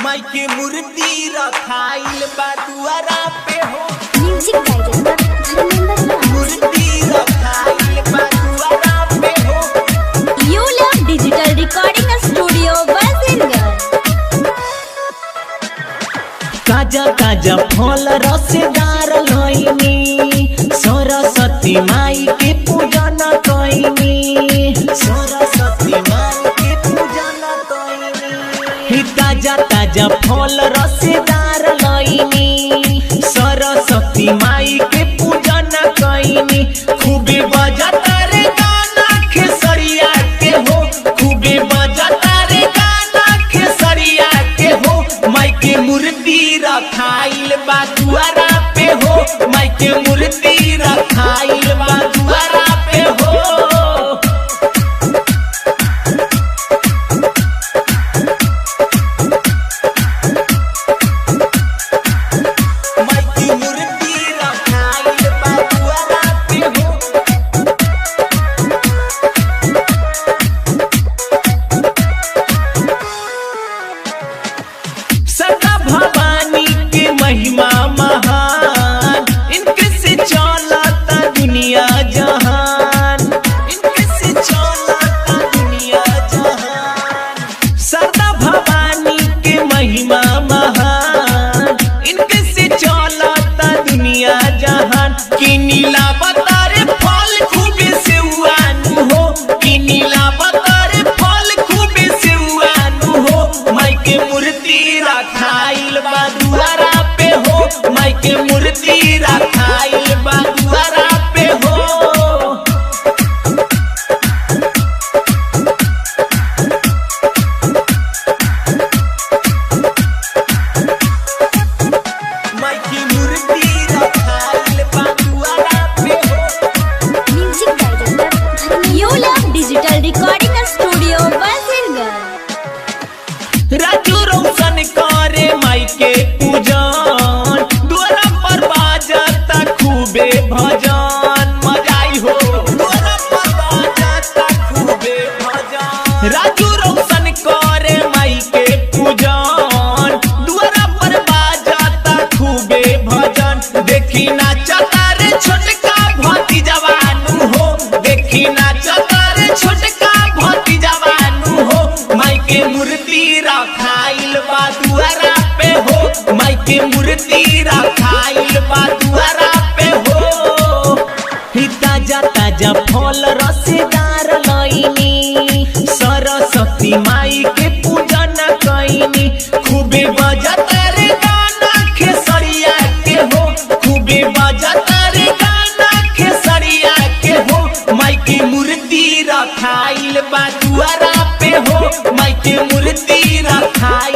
माई के मूर्ति रखाइल बा दुआरा पे हो। म्यूजिक डायरेक्टर धर्मेंद्र मूर्ति रखाइल बा दुआरा पे हो। You love digital recording studio Basingar. ताजा ताजा फल रसदार लईनी सरस्वती माई के पूजन कईनी। सरस्वती माई के पूजन कईनी। ताजा ताजा फल रसदार लईनी सरस्वती माई के पूजन कईनी। खूबे बजता रे गाना खेसरिया के हो। खूबे बजता रे गाना खेसरिया के हो। माई के मूर्ति रखाइल बा दुआरा पे हो। माई के मूर्ति रखाइल बा दुआरा पे हो। माई की मूर्ति रखाइल बा दुआरा पे हो। सदा भवानी के महिमा महान इनके से चलता दुनिया जहान। इनके से चलता दुनिया जहान। सदा भवानी के महिमा महान इनके से चलता दुनिया जहान। कि नीला बतारे फल खूबे से उआनु हो। कि नीला बतारे फल खूबे से उआनु हो। माई के मूर्ति रखाइल बा दुआरा पे हो। माई के मूर्ति रखाइल बा दुआरा पे हो। माई की मूर्ति रखाइल बा दुआरा पे हो। Music director you love digital recording studio Basingar. Raju Roshan करे माई के पूजन द्वारा पर बाजता खूबे भजन। मजाई हो द्वारा पर बाजता खूबे भजन। राजू रोशन करे माई के पूजन द्वारा पर बाजता खूबे भजन। देखी नाचता रे छोटका भती जवानू हो। देखी नाचता रे छोटका भती जवानू हो। माई के मूर्ति रखाइल बा दुआरा पे हो। माई के मूर्ति रखाइल बा दुआरा पे हो। ताजा ताजा फल रसदार लईनी सरस्वती माई के पूजन कईनी। खूबे बजता रे गाना खेसरिया के हो। खूबे बजता रे गाना खेसरिया के हो। माई के मूर्ति रखाइल बा दुआरा पे हो। माई के मूर्ति रखाइल